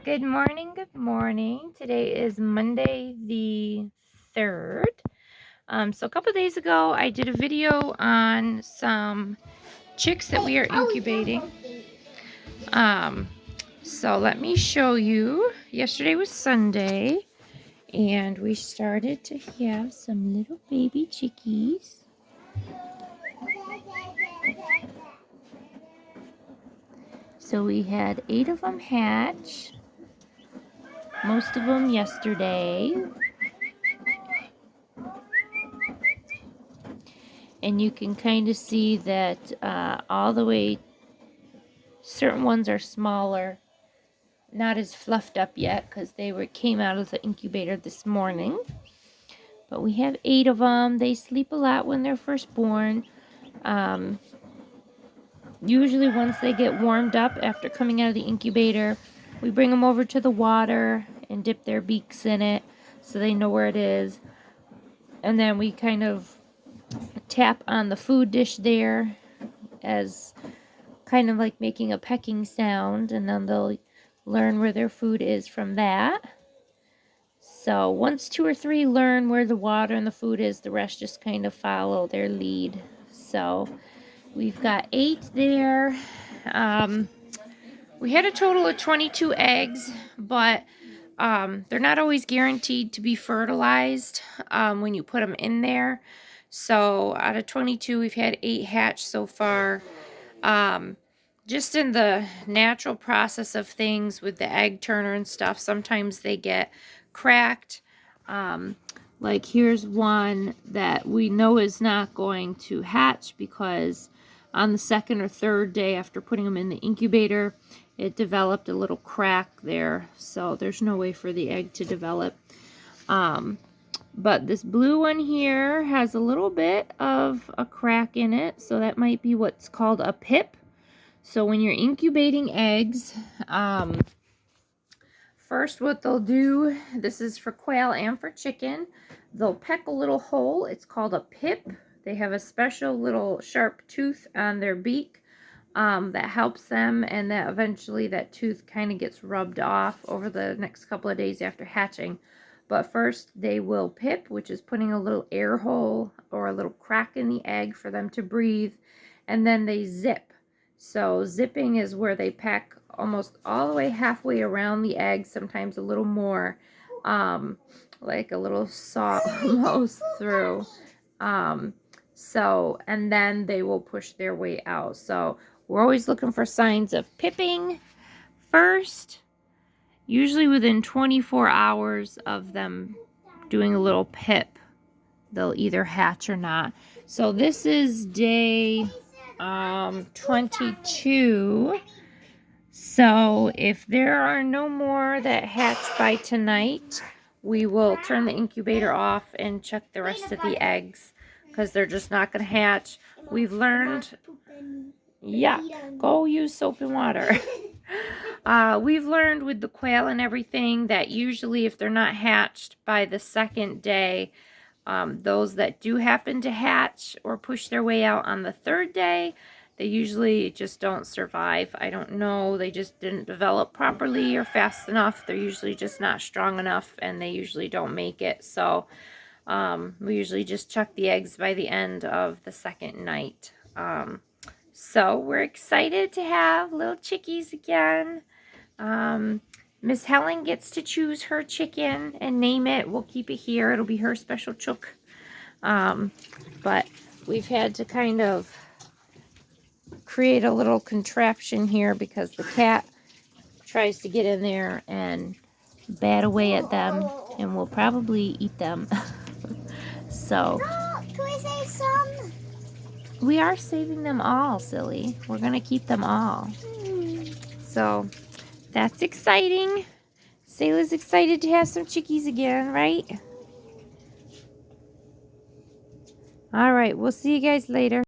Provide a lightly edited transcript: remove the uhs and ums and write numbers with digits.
Good morning, good morning. Today is Monday the 3rd. So a couple days ago, I did a video on some chicks that we are incubating. So let me show you. Yesterday was Sunday, and we started to have some little baby chickies. So we had 8 of them hatch, most of them yesterday. And you can kind of see that all the way, certain ones are smaller, not as fluffed up yet because came out of the incubator this morning. But we have 8 of them. They sleep a lot when they're first born. Usually once they get warmed up after coming out of the incubator, we bring them over to the water and dip their beaks in it so they know where it is. And then we kind of tap on the food dish there as kind of like making a pecking sound, and then they'll learn where their food is from that. So once 2 or 3 learn where the water and the food is, the rest just kind of follow their lead. So we've got 8 there. We had a total of 22 eggs, but they're not always guaranteed to be fertilized when you put them in there. So out of 22, we've had 8 hatch so far. Just in the natural process of things with the egg turner and stuff, sometimes they get cracked. Like here's one that we know is not going to hatch because on the 2nd or 3rd day after putting them in the incubator, it developed a little crack there. So there's no way for the egg to develop. But this blue one here has a little bit of a crack in it. So that might be what's called a pip. So when you're incubating eggs, first what they'll do, this is for quail and for chicken, they'll peck a little hole. It's called a pip. They have a special little sharp tooth on their beak that helps them, and that eventually that tooth kind of gets rubbed off over the next couple of days after hatching. But first they will pip, which is putting a little air hole or a little crack in the egg for them to breathe, and then they zip. So zipping is where they pack almost all the way halfway around the egg, sometimes a little more, like a little saw almost through. So, and then they will push their way out. So we're always looking for signs of pipping first, usually within 24 hours of them doing a little pip, they'll either hatch or not. So this is day 22. So if there are no more that hatch by tonight, we will turn the incubator off and check the rest of the eggs because they're just not going to hatch. We've learned, yeah, go use soap and water. We've learned with the quail and everything that usually if they're not hatched by the 2nd day, those that do happen to hatch or push their way out on the 3rd day, they usually just don't survive. I don't know, they just didn't develop properly or fast enough. They're usually just not strong enough, and they usually don't make it. So we usually just chuck the eggs by the end of the 2nd night. So we're excited to have little chickies again. Miss Helen gets to choose her chicken and name it. We'll keep it here. It'll be her special chook. But we've had to kind of create a little contraption here because the cat tries to get in there and bat away at them, and will probably eat them. So can we save some? We are saving them all, silly. We're going to keep them all. So that's exciting. Sayla's excited to have some chickies again, right? All right, we'll see you guys later.